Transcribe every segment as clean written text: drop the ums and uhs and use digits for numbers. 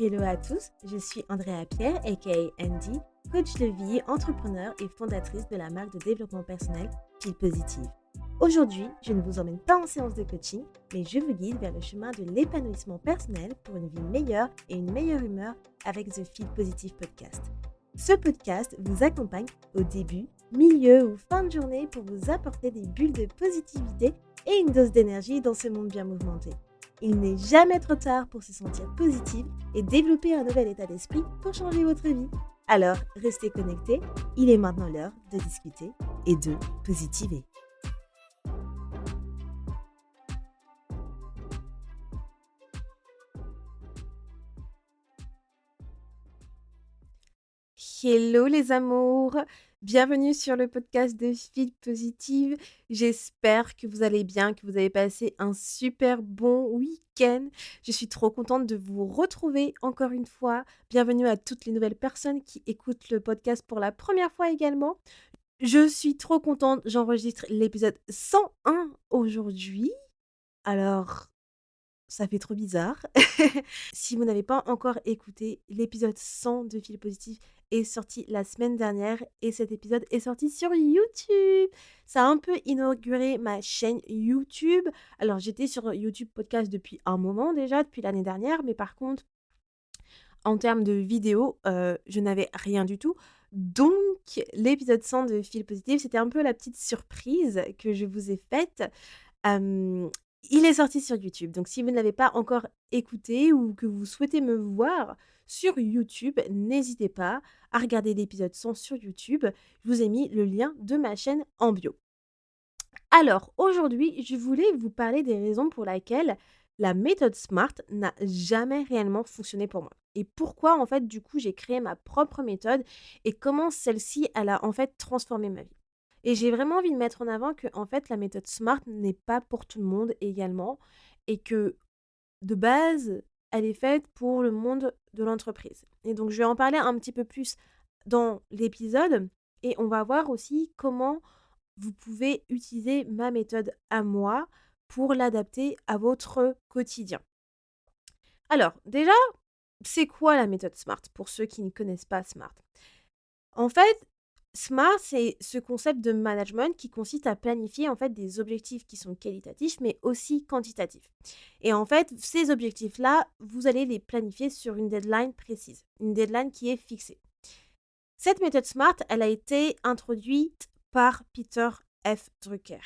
Hello à tous, je suis Andrea Pierre, aka Andy, coach de vie, entrepreneur et fondatrice de la marque de développement personnel Feel Positive. Aujourd'hui, je ne vous emmène pas en séance de coaching, mais je vous guide vers le chemin de l'épanouissement personnel pour une vie meilleure et une meilleure humeur avec The Feel Positive Podcast. Ce podcast vous accompagne au début, milieu ou fin de journée pour vous apporter des bulles de positivité et une dose d'énergie dans ce monde bien mouvementé. Il n'est jamais trop tard pour se sentir positive et développer un nouvel état d'esprit pour changer votre vie. Alors, restez connectés, il est maintenant l'heure de discuter et de positiver. Hello les amours, bienvenue sur le podcast de Feel Positive. J'espère que vous allez bien, que vous avez passé un super bon week-end. Je suis trop contente de vous retrouver encore une fois. Bienvenue à toutes les nouvelles personnes qui écoutent le podcast pour la première fois également. Je suis trop contente, j'enregistre l'épisode 101 aujourd'hui. Alors, ça fait trop bizarre. Si vous n'avez pas encore écouté, l'épisode 100 de Feel Positive est sorti la semaine dernière et cet épisode est sorti sur YouTube. Ça a un peu inauguré ma chaîne YouTube. Alors, j'étais sur YouTube Podcast depuis un moment déjà, depuis l'année dernière, mais par contre, en termes de vidéos, je n'avais rien du tout. Donc, l'épisode 100 de Feel Positive, c'était un peu la petite surprise que je vous ai faite. Il est sorti sur YouTube, donc si vous ne l'avez pas encore écouté ou que vous souhaitez me voir sur YouTube, n'hésitez pas à regarder l'épisode 100 sur YouTube. Je vous ai mis le lien de ma chaîne en bio. Alors, aujourd'hui, je voulais vous parler des raisons pour lesquelles la méthode SMART n'a jamais réellement fonctionné pour moi. Et pourquoi, en fait, du coup, j'ai créé ma propre méthode et comment celle-ci, elle a, en fait, transformé ma vie. Et j'ai vraiment envie de mettre en avant que, en fait, la méthode SMART n'est pas pour tout le monde également et que, de base, elle est faite pour le monde de l'entreprise. Et donc, je vais en parler un petit peu plus dans l'épisode et on va voir aussi comment vous pouvez utiliser ma méthode à moi pour l'adapter à votre quotidien. Alors, déjà, c'est quoi la méthode SMART pour ceux qui ne connaissent pas SMART? En fait, SMART, c'est ce concept de management qui consiste à planifier en fait des objectifs qui sont qualitatifs mais aussi quantitatifs. Et en fait, ces objectifs-là, vous allez les planifier sur une deadline précise, une deadline qui est fixée. Cette méthode SMART, elle a été introduite par Peter F. Drucker.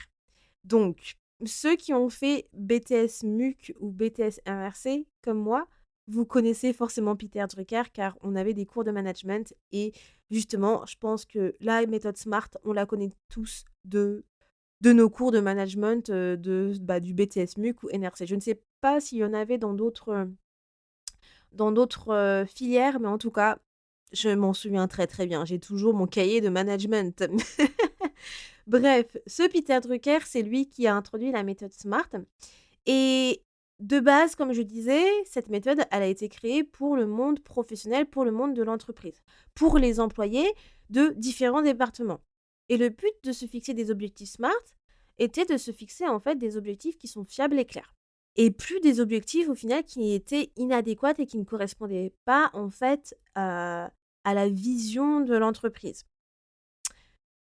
Donc, ceux qui ont fait BTS MUC ou BTS RRC, comme moi, vous connaissez forcément Peter Drucker car on avait des cours de management et justement, je pense que la méthode SMART, on la connaît tous de nos cours de management du BTS MUC ou NRC. Je ne sais pas s'il y en avait dans d'autres filières, mais en tout cas, je m'en souviens très très bien. J'ai toujours mon cahier de management. Bref, ce Peter Drucker, c'est lui qui a introduit la méthode SMART. Et de base, comme je disais, cette méthode, elle a été créée pour le monde professionnel, pour le monde de l'entreprise, pour les employés de différents départements. Et le but de se fixer des objectifs SMART était de se fixer en fait des objectifs qui sont fiables et clairs. Et plus des objectifs au final qui étaient inadéquats et qui ne correspondaient pas en fait à la vision de l'entreprise.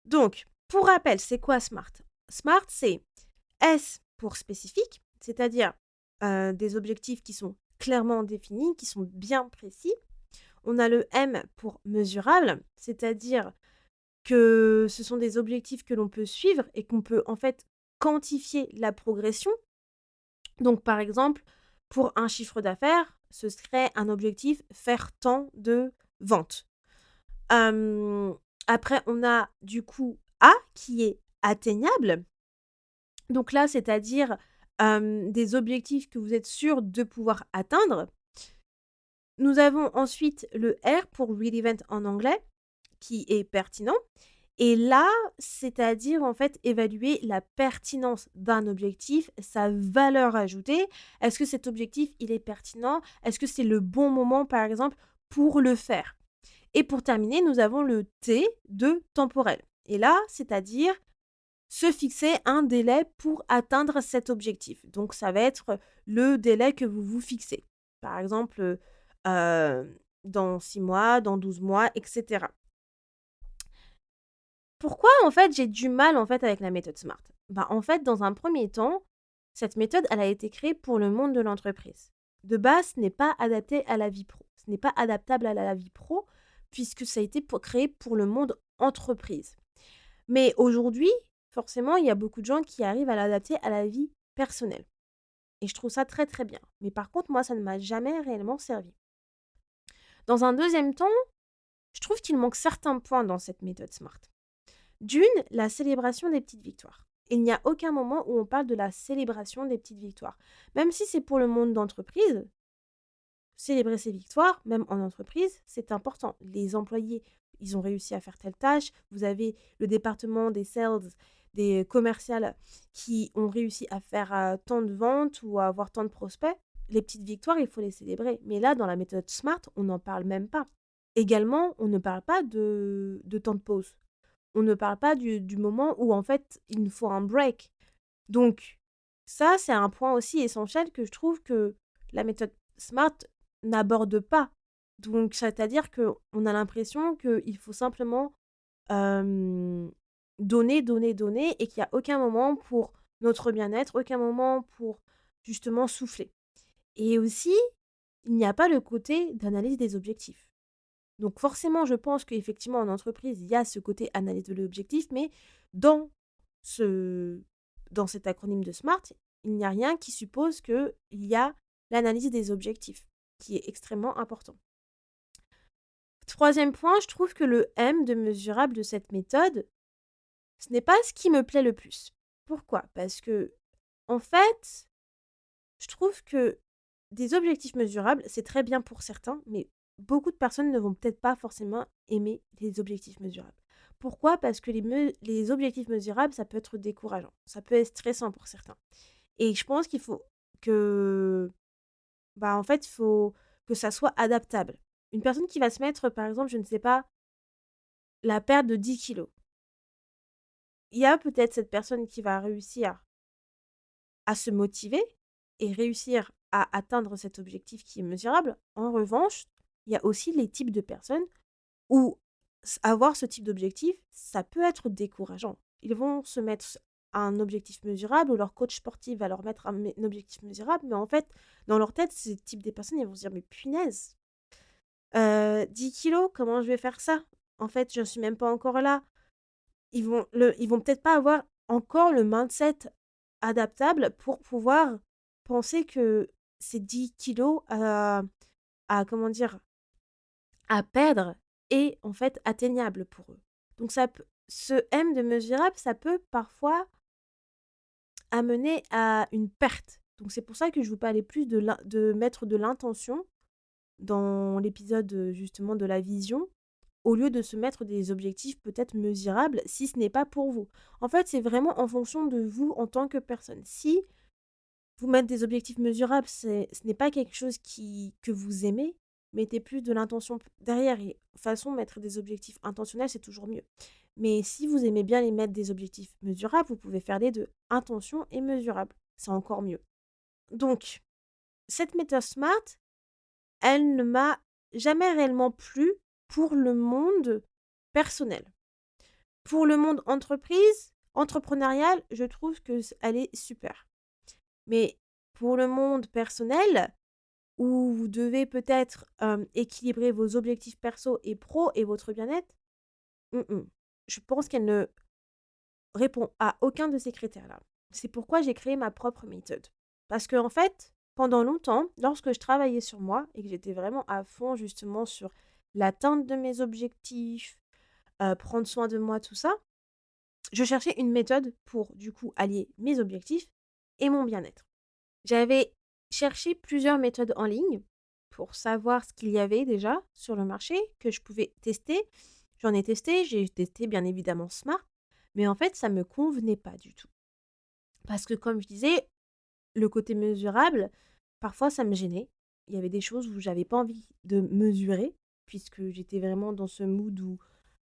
Donc, pour rappel, c'est quoi SMART? SMART, c'est S pour spécifique, c'est-à-dire des objectifs qui sont clairement définis, qui sont bien précis. On a le M pour mesurable, c'est-à-dire que ce sont des objectifs que l'on peut suivre et qu'on peut en fait quantifier la progression. Donc, par exemple, pour un chiffre d'affaires, ce serait un objectif faire tant de ventes. Après, on a du coup A qui est atteignable. Donc là, c'est-à-dire des objectifs que vous êtes sûr de pouvoir atteindre. Nous avons ensuite le R pour relevant en anglais, qui est pertinent. Et là, c'est-à-dire en fait évaluer la pertinence d'un objectif, sa valeur ajoutée. Est-ce que cet objectif, il est pertinent? Est-ce que c'est le bon moment, par exemple, pour le faire? Et pour terminer, nous avons le T de temporel. Et là, c'est-à-dire se fixer un délai pour atteindre cet objectif. Donc, ça va être le délai que vous vous fixez. Par exemple, dans 6 mois, dans 12 mois, et cetera. Pourquoi, en fait, j'ai du mal, en fait, avec la méthode SMART? Bah, en fait, dans un premier temps, cette méthode, elle a été créée pour le monde de l'entreprise. De base, ce n'est pas adapté à la vie pro. Ce n'est pas adaptable à la vie pro puisque ça a été créé pour le monde entreprise. Mais aujourd'hui, forcément, il y a beaucoup de gens qui arrivent à l'adapter à la vie personnelle et je trouve ça très, très bien. Mais par contre, moi, ça ne m'a jamais réellement servi. Dans un deuxième temps, je trouve qu'il manque certains points dans cette méthode SMART. D'une, la célébration des petites victoires. Il n'y a aucun moment où on parle de la célébration des petites victoires. Même si c'est pour le monde d'entreprise, célébrer ses victoires, même en entreprise, c'est important. Les employés, ils ont réussi à faire telle tâche. Vous avez le département des sales, des commerciales qui ont réussi à faire tant de ventes ou à avoir tant de prospects. Les petites victoires, il faut les célébrer. Mais là, dans la méthode SMART, on n'en parle même pas. Également, on ne parle pas de temps de pause. On ne parle pas du moment où, en fait, il nous faut un break. Donc, ça, c'est un point aussi essentiel que je trouve que la méthode SMART n'aborde pas. Donc, c'est-à-dire qu'on a l'impression qu'il faut simplement donner, donner, donner et qu'il n'y a aucun moment pour notre bien-être, aucun moment pour justement souffler. Et aussi, il n'y a pas le côté d'analyse des objectifs. Donc forcément, je pense qu'effectivement, en entreprise, il y a ce côté analyse de l'objectif, mais dans, ce, dans cet acronyme de SMART, il n'y a rien qui suppose qu'il y a l'analyse des objectifs, qui est extrêmement important. Troisième point, je trouve que le M de mesurable de cette méthode, ce n'est pas ce qui me plaît le plus. Pourquoi? Parce que, en fait, je trouve que des objectifs mesurables, c'est très bien pour certains, mais beaucoup de personnes ne vont peut-être pas forcément aimer les objectifs mesurables. Pourquoi? Parce que les objectifs mesurables, ça peut être décourageant, ça peut être stressant pour certains. Et je pense qu'il faut que, bah, en fait, il faut que ça soit adaptable. Une personne qui va se mettre, par exemple, je ne sais pas, la perte de 10 kilos. Il y a peut-être cette personne qui va réussir à se motiver et réussir à atteindre cet objectif qui est mesurable. En revanche, il y a aussi les types de personnes où avoir ce type d'objectif, ça peut être décourageant. Ils vont se mettre un objectif mesurable ou leur coach sportif va leur mettre un objectif mesurable, mais en fait, dans leur tête, ce type de personnes, ils vont se dire, mais punaise, 10 kilos, comment je vais faire ça? En fait, je ne suis même pas encore là. Ils vont peut-être pas avoir encore le mindset adaptable pour pouvoir penser que ces 10 kilos à comment dire? À perdre est en fait atteignable pour eux. Donc ça peut ce M de mesurable, ça peut parfois amener à une perte. Donc c'est pour ça que je veux parler plus de mettre de l'intention dans l'épisode, justement de la vision, au lieu de se mettre des objectifs peut-être mesurables si ce n'est pas pour vous. En fait, c'est vraiment en fonction de vous en tant que personne. Si vous mettre des objectifs mesurables, ce n'est pas quelque chose que vous aimez, mettez plus de l'intention derrière et de toute façon, mettre des objectifs intentionnels, c'est toujours mieux. Mais si vous aimez bien les mettre des objectifs mesurables, vous pouvez faire les 2, intention et mesurable. C'est encore mieux. Donc, cette méthode SMART, elle ne m'a jamais réellement plu pour le monde personnel. Pour le monde entreprise, entrepreneurial, je trouve qu'elle est super. Mais pour le monde personnel, où vous devez peut-être équilibrer vos objectifs perso et pro et votre bien-être, je pense qu'elle ne répond à aucun de ces critères-là. C'est pourquoi j'ai créé ma propre méthode. Parce que en fait, pendant longtemps, lorsque je travaillais sur moi et que j'étais vraiment à fond justement sur l'atteinte de mes objectifs, prendre soin de moi, tout ça, je cherchais une méthode pour du coup allier mes objectifs et mon bien-être. J'avais cherché plusieurs méthodes en ligne pour savoir ce qu'il y avait déjà sur le marché que je pouvais tester. J'en ai testé, j'ai testé bien évidemment Smart, mais en fait, ça me convenait pas du tout. Parce que comme je disais, le côté mesurable, parfois ça me gênait. Il y avait des choses où j'avais pas envie de mesurer, puisque j'étais vraiment dans ce mood où,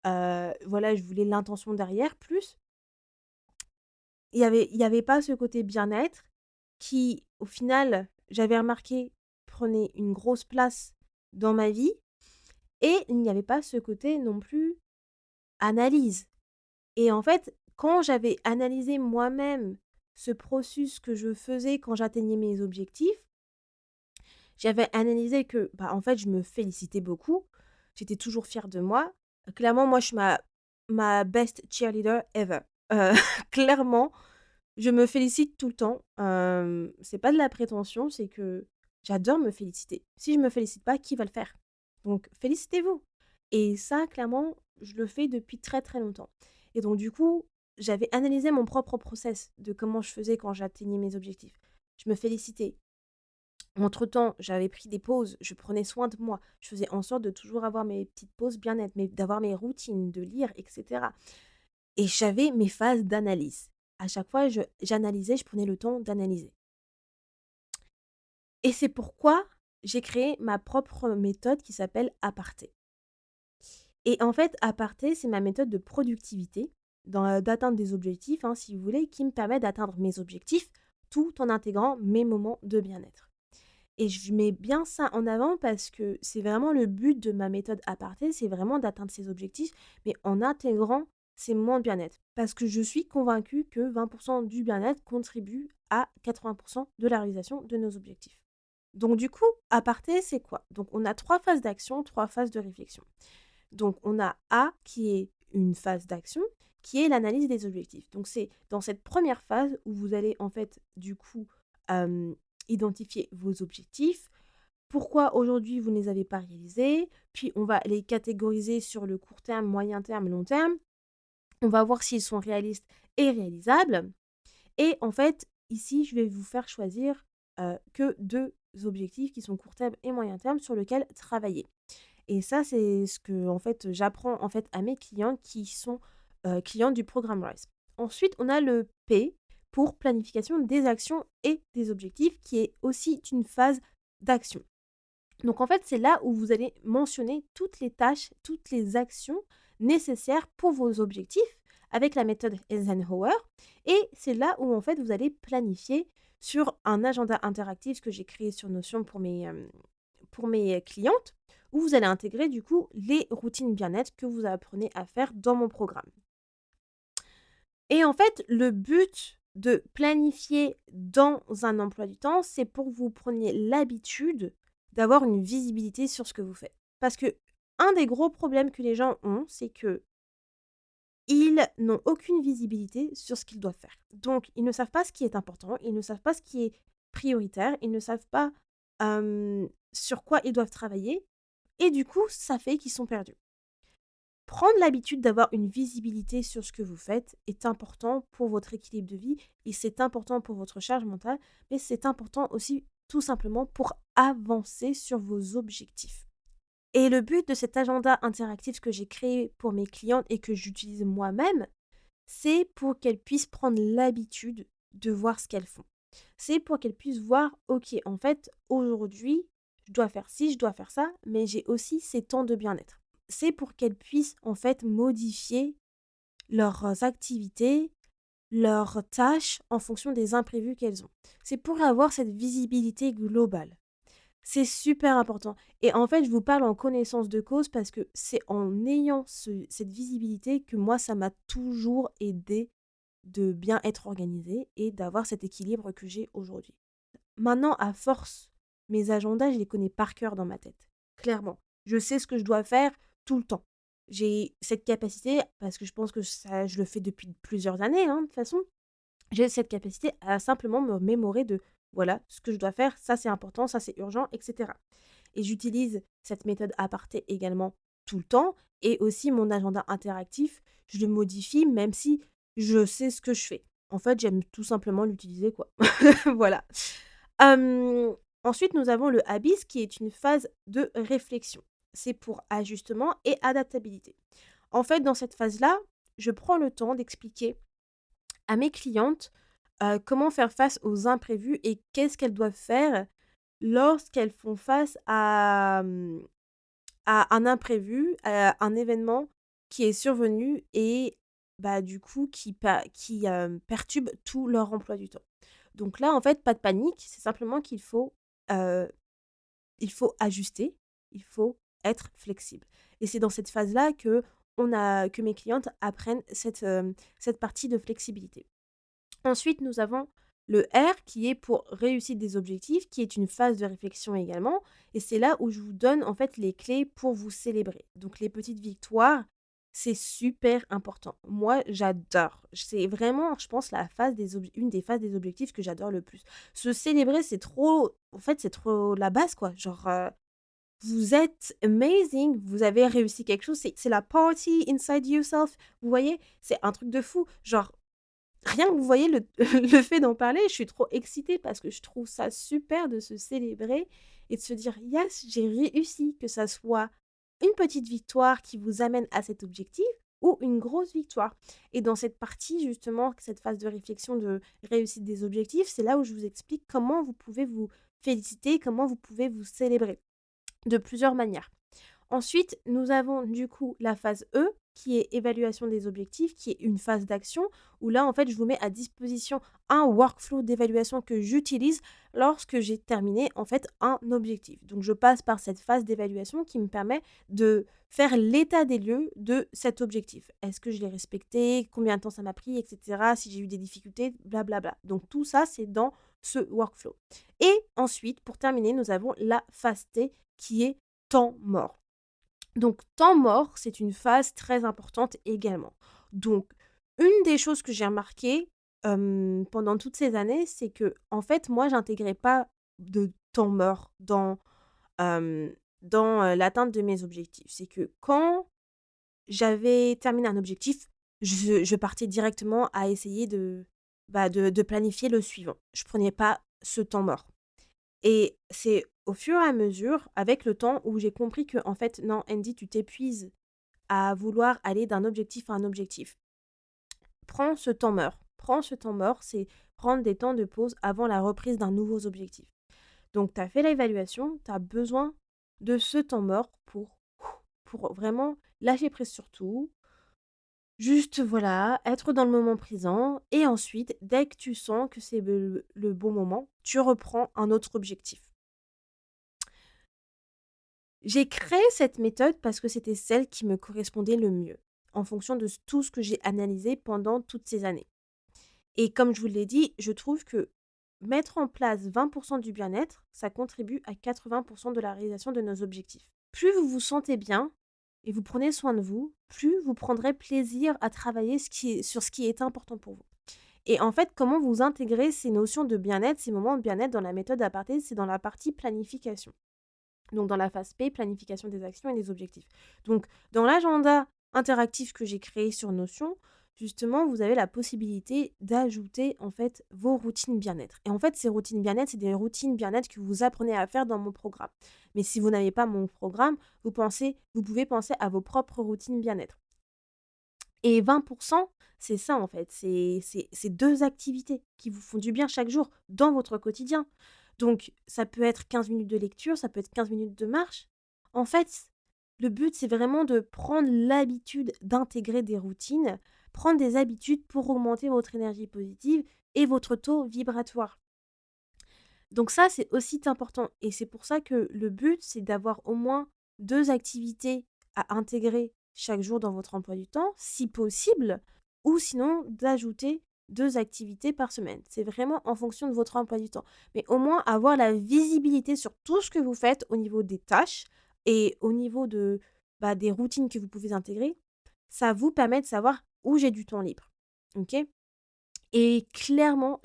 voilà, je voulais l'intention derrière plus. Il y avait pas ce côté bien-être qui, au final, j'avais remarqué, prenait une grosse place dans ma vie et il n'y avait pas ce côté non plus analyse. Et en fait, quand j'avais analysé moi-même ce processus que je faisais quand j'atteignais mes objectifs, j'avais analysé que, bah, en fait, je me félicitais beaucoup. J'étais toujours fière de moi. Clairement, moi, je suis ma best cheerleader ever. Heu, clairement, je me félicite tout le temps. C'est pas de la prétention, c'est que j'adore me féliciter. Si je me félicite pas, qui va le faire? Donc félicitez-vous et ça, clairement, je le fais depuis très, très longtemps et donc du coup, j'avais analysé mon propre process de comment je faisais quand j'atteignais mes objectifs. Je me félicitais. Entre-temps, j'avais pris des pauses, je prenais soin de moi. Je faisais en sorte de toujours avoir mes petites pauses bien-être, d'avoir mes routines, de lire, etc. Et j'avais mes phases d'analyse. À chaque fois, j'analysais, je prenais le temps d'analyser. Et c'est pourquoi j'ai créé ma propre méthode qui s'appelle Aparté. Et en fait, Aparté, c'est ma méthode de productivité, d'atteindre des objectifs, hein, si vous voulez, qui me permet d'atteindre mes objectifs tout en intégrant mes moments de bien-être. Et je mets bien ça en avant parce que c'est vraiment le but de ma méthode aparté, c'est vraiment d'atteindre ces objectifs, mais en intégrant ces moments de bien-être. Parce que je suis convaincue que 20% du bien-être contribue à 80% de la réalisation de nos objectifs. Donc du coup, aparté, c'est quoi? Donc on a 3 phases d'action, 3 phases de réflexion. Donc on a A qui est une phase d'action, qui est l'analyse des objectifs. Donc c'est dans cette première phase où vous allez en fait du coup identifier vos objectifs, pourquoi aujourd'hui vous ne les avez pas réalisés, puis on va les catégoriser sur le court terme, moyen terme, long terme. On va voir s'ils sont réalistes et réalisables. Et en fait, ici, je vais vous faire choisir que 2 objectifs qui sont court terme et moyen terme sur lesquels travailler. Et ça, c'est ce que en fait, j'apprends en fait à mes clients qui sont, clients du programme RISE. Ensuite, on a le P pour planification des actions et des objectifs qui est aussi une phase d'action. Donc en fait, c'est là où vous allez mentionner toutes les tâches, toutes les actions nécessaires pour vos objectifs avec la méthode Eisenhower et c'est là où en fait vous allez planifier sur un agenda interactif que j'ai créé sur Notion pour mes clientes, où vous allez intégrer du coup les routines bien-être que vous apprenez à faire dans mon programme. Et en fait, le but de planifier dans un emploi du temps, c'est pour que vous preniez l'habitude d'avoir une visibilité sur ce que vous faites. Parce que un des gros problèmes que les gens ont, c'est que ils n'ont aucune visibilité sur ce qu'ils doivent faire. Donc, ils ne savent pas ce qui est important, ils ne savent pas ce qui est prioritaire, ils ne savent pas sur quoi ils doivent travailler. Et du coup, ça fait qu'ils sont perdus. Prendre l'habitude d'avoir une visibilité sur ce que vous faites est important pour votre équilibre de vie et c'est important pour votre charge mentale, mais c'est important aussi tout simplement pour avancer sur vos objectifs. Et le but de cet agenda interactif que j'ai créé pour mes clientes et que j'utilise moi-même, c'est pour qu'elles puissent prendre l'habitude de voir ce qu'elles font. C'est pour qu'elles puissent voir, ok, en fait, aujourd'hui, je dois faire ci, je dois faire ça, mais j'ai aussi ces temps de bien-être. C'est pour qu'elles puissent en fait modifier leurs activités, leurs tâches en fonction des imprévus qu'elles ont. C'est pour avoir cette visibilité globale. C'est super important. Et en fait, je vous parle en connaissance de cause parce que c'est en ayant cette visibilité que moi, ça m'a toujours aidé de bien être organisée et d'avoir cet équilibre que j'ai aujourd'hui. Maintenant, à force, mes agendas, je les connais par cœur dans ma tête. Clairement. Je sais ce que je dois faire tout le temps. J'ai cette capacité, parce que je pense que ça, je le fais depuis plusieurs années, hein, de toute façon. J'ai cette capacité à simplement me mémorer de voilà ce que je dois faire, ça c'est important, ça c'est urgent, etc. Et j'utilise cette méthode aparté également tout le temps. Et aussi mon agenda interactif, je le modifie même si je sais ce que je fais. En fait, j'aime tout simplement l'utiliser, quoi. Voilà. Hem, Ensuite, nous avons le Abyss qui est une phase de réflexion. C'est pour ajustement et adaptabilité. En fait, dans cette phase-là, je prends le temps d'expliquer à mes clientes, comment faire face aux imprévus et qu'est-ce qu'elles doivent faire lorsqu'elles font face à un imprévu, à un événement qui est survenu et bah, du coup qui perturbe tout leur emploi du temps. Donc là, en fait, pas de panique, c'est simplement qu'il faut ajuster, il faut être flexible. Et c'est dans cette phase-là que mes clientes apprennent cette partie de flexibilité. Ensuite, nous avons le R qui est pour réussite des objectifs, qui est une phase de réflexion également. Et c'est là où je vous donne en fait les clés pour vous célébrer. Donc les petites victoires, c'est super important. Moi, j'adore. C'est vraiment, je pense, une des phases des objectifs que j'adore le plus. Se célébrer, c'est trop, en fait, c'est trop la base, quoi. Genre, vous êtes amazing, vous avez réussi quelque chose. C'est la party inside yourself. Vous voyez, c'est un truc de fou. Genre, rien que vous voyez le le fait d'en parler, je suis trop excitée parce que je trouve ça super de se célébrer et de se dire: «Yes, j'ai réussi», que ça soit une petite victoire qui vous amène à cet objectif ou une grosse victoire. Et dans cette partie justement, cette phase de réflexion de réussite des objectifs, c'est là où je vous explique comment vous pouvez vous féliciter, comment vous pouvez vous célébrer de plusieurs manières. Ensuite, nous avons du coup la phase E, qui est évaluation des objectifs, qui est une phase d'action, où là, en fait, je vous mets à disposition un workflow d'évaluation que j'utilise lorsque j'ai terminé, en fait, un objectif. Donc, je passe par cette phase d'évaluation qui me permet de faire l'état des lieux de cet objectif. Est-ce que je l'ai respecté? Combien de temps ça m'a pris, etc. Si j'ai eu des difficultés, blablabla. Donc, tout ça, c'est dans ce workflow. Et ensuite, pour terminer, nous avons la phase T, qui est temps mort. Donc, temps mort, c'est une phase très importante également. Donc, une des choses que j'ai remarquées, pendant toutes ces années, c'est que en fait, moi, j'intégrais pas de temps mort dans l'atteinte de mes objectifs. C'est que quand j'avais terminé un objectif, je partais directement à essayer de planifier le suivant. Je prenais pas ce temps mort. Et c'est au fur et à mesure, avec le temps, où j'ai compris que en fait, non, Andy, tu t'épuises à vouloir aller d'un objectif à un objectif. Prends ce temps mort. Prends ce temps mort, c'est prendre des temps de pause avant la reprise d'un nouveau objectif. Donc, tu as fait l'évaluation, tu as besoin de ce temps mort pour vraiment lâcher prise sur tout. Juste, voilà, être dans le moment présent. Et ensuite, dès que tu sens que c'est le bon moment, tu reprends un autre objectif. J'ai créé cette méthode parce que c'était celle qui me correspondait le mieux, en fonction de tout ce que j'ai analysé pendant toutes ces années. Et comme je vous l'ai dit, je trouve que mettre en place 20% du bien-être, ça contribue à 80% de la réalisation de nos objectifs. Plus vous vous sentez bien et vous prenez soin de vous, plus vous prendrez plaisir à travailler sur ce qui est important pour vous. Et en fait, comment vous intégrez ces notions de bien-être, ces moments de bien-être dans la méthode aparté, c'est dans la partie planification. Donc dans la phase P, planification des actions et des objectifs. Donc dans l'agenda interactif que j'ai créé sur Notion, justement, vous avez la possibilité d'ajouter en fait vos routines bien-être. Et en fait, ces routines bien-être, c'est des routines bien-être que vous apprenez à faire dans mon programme. Mais si vous n'avez pas mon programme, vous pouvez penser à vos propres routines bien-être. Et 20%, c'est ça en fait, c'est 2 activités qui vous font du bien chaque jour dans votre quotidien. Donc ça peut être 15 minutes de lecture, ça peut être 15 minutes de marche. En fait, le but, c'est vraiment de prendre l'habitude d'intégrer des routines, prendre des habitudes pour augmenter votre énergie positive et votre taux vibratoire. Donc ça, c'est aussi important et c'est pour ça que le but, c'est d'avoir au moins 2 activités à intégrer chaque jour dans votre emploi du temps, si possible, ou sinon d'ajouter 2 activités par semaine. C'est vraiment en fonction de votre emploi du temps. Mais au moins avoir la visibilité sur tout ce que vous faites au niveau des tâches et au niveau des routines que vous pouvez intégrer, ça vous permet de savoir où j'ai du temps libre. OK? Et clairement,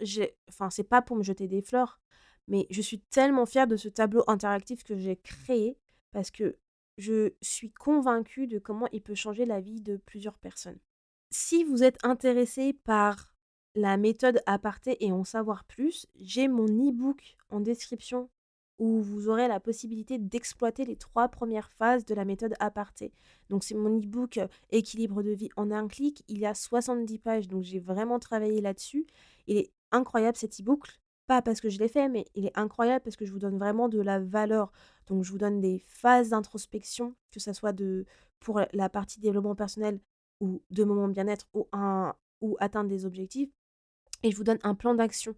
c'est pas pour me jeter des fleurs, mais je suis tellement fière de ce tableau interactif que j'ai créé parce que je suis convaincue de comment il peut changer la vie de plusieurs personnes. Si vous êtes intéressé par la méthode aparté et en savoir plus, j'ai mon e-book en description où vous aurez la possibilité d'exploiter les 3 premières phases de la méthode aparté. Donc c'est mon e-book Équilibre de vie en un clic. Il y a 70 pages, donc j'ai vraiment travaillé là-dessus. Il est incroyable cet e-book, pas parce que je l'ai fait, mais il est incroyable parce que je vous donne vraiment de la valeur. Donc je vous donne des phases d'introspection, que ça soit pour la partie développement personnel ou de moments bien-être ou atteindre des objectifs et je vous donne un plan d'action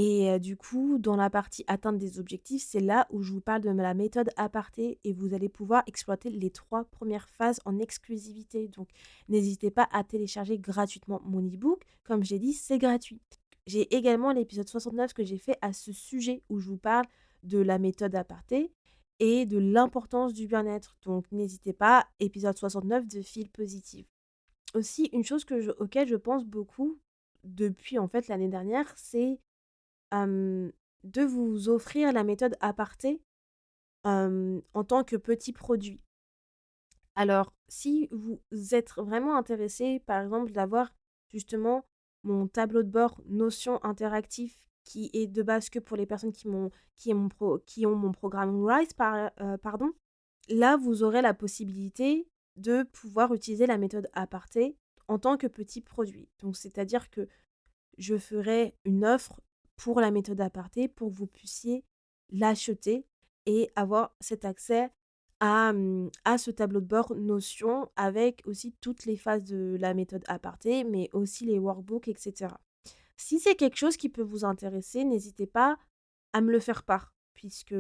Et du coup, dans la partie atteinte des objectifs, c'est là où je vous parle de la méthode aparté et vous allez pouvoir exploiter les 3 premières phases en exclusivité. Donc n'hésitez pas à télécharger gratuitement mon e-book. Comme j'ai dit, c'est gratuit. J'ai également l'épisode 69 que j'ai fait à ce sujet où je vous parle de la méthode aparté et de l'importance du bien-être. Donc n'hésitez pas, épisode 69 de Feel Positive. Aussi, une chose auquel je pense beaucoup depuis en fait l'année dernière, c'est de vous offrir la méthode aparté, en tant que petit produit. Alors, si vous êtes vraiment intéressé, par exemple, d'avoir justement mon tableau de bord Notion interactif qui est de base que pour les personnes qui ont mon programme RISE pardon, là, vous aurez la possibilité de pouvoir utiliser la méthode aparté en tant que petit produit. Donc c'est-à-dire que je ferai une offre pour la méthode aparté pour que vous puissiez l'acheter et avoir cet accès à ce tableau de bord Notion avec aussi toutes les phases de la méthode aparté, mais aussi les workbooks, etc. Si c'est quelque chose qui peut vous intéresser, n'hésitez pas à me le faire part, puisque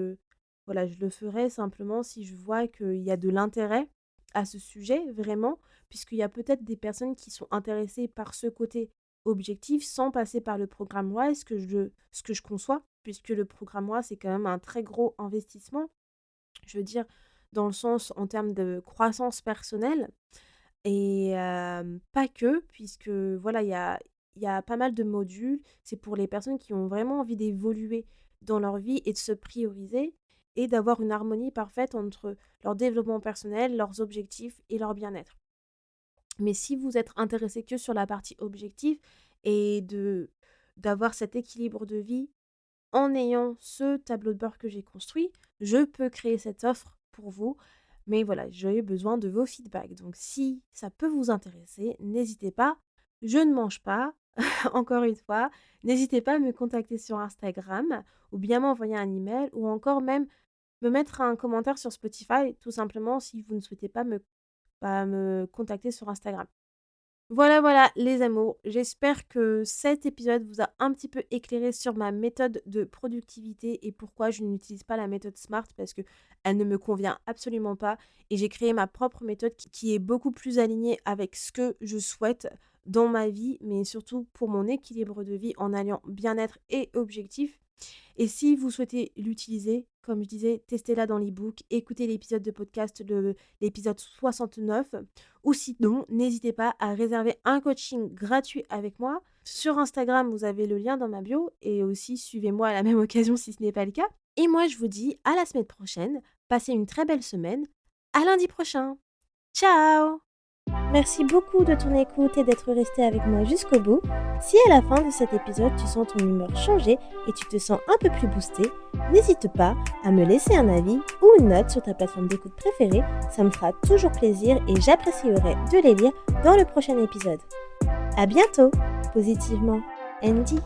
voilà, je le ferai simplement si je vois qu'il y a de l'intérêt à ce sujet, vraiment, puisqu'il y a peut-être des personnes qui sont intéressées par ce côté objectif sans passer par le programme WISE, ce que je conçois, puisque le programme WISE, c'est quand même un très gros investissement, je veux dire, dans le sens en termes de croissance personnelle. Et pas que, puisque voilà, il y a pas mal de modules. C'est pour les personnes qui ont vraiment envie d'évoluer dans leur vie et de se prioriser et d'avoir une harmonie parfaite entre leur développement personnel, leurs objectifs et leur bien-être. Mais si vous êtes intéressé que sur la partie objectif et d'avoir cet équilibre de vie en ayant ce tableau de bord que j'ai construit, je peux créer cette offre pour vous. Mais voilà, j'ai besoin de vos feedbacks. Donc si ça peut vous intéresser, n'hésitez pas. Je ne mange pas, encore une fois. N'hésitez pas à me contacter sur Instagram ou bien m'envoyer un email ou encore même me mettre un commentaire sur Spotify, tout simplement si vous ne souhaitez pas me contacter sur Instagram. Voilà, voilà, les amours. J'espère que cet épisode vous a un petit peu éclairé sur ma méthode de productivité et pourquoi je n'utilise pas la méthode SMART parce que elle ne me convient absolument pas. Et j'ai créé ma propre méthode qui est beaucoup plus alignée avec ce que je souhaite dans ma vie, mais surtout pour mon équilibre de vie en alliant bien-être et objectif. Et si vous souhaitez l'utiliser, comme je disais, testez-la dans l'e-book, écoutez l'épisode de podcast, l'épisode 69, ou sinon, n'hésitez pas à réserver un coaching gratuit avec moi. Sur Instagram, vous avez le lien dans ma bio, et aussi suivez-moi à la même occasion si ce n'est pas le cas. Et moi, je vous dis à la semaine prochaine, passez une très belle semaine, à lundi prochain. Ciao! Merci beaucoup de ton écoute et d'être resté avec moi jusqu'au bout. Si à la fin de cet épisode tu sens ton humeur changer et tu te sens un peu plus boosté, n'hésite pas à me laisser un avis ou une note sur ta plateforme d'écoute préférée, ça me fera toujours plaisir et j'apprécierai de les lire dans le prochain épisode. À bientôt, positivement, Andy.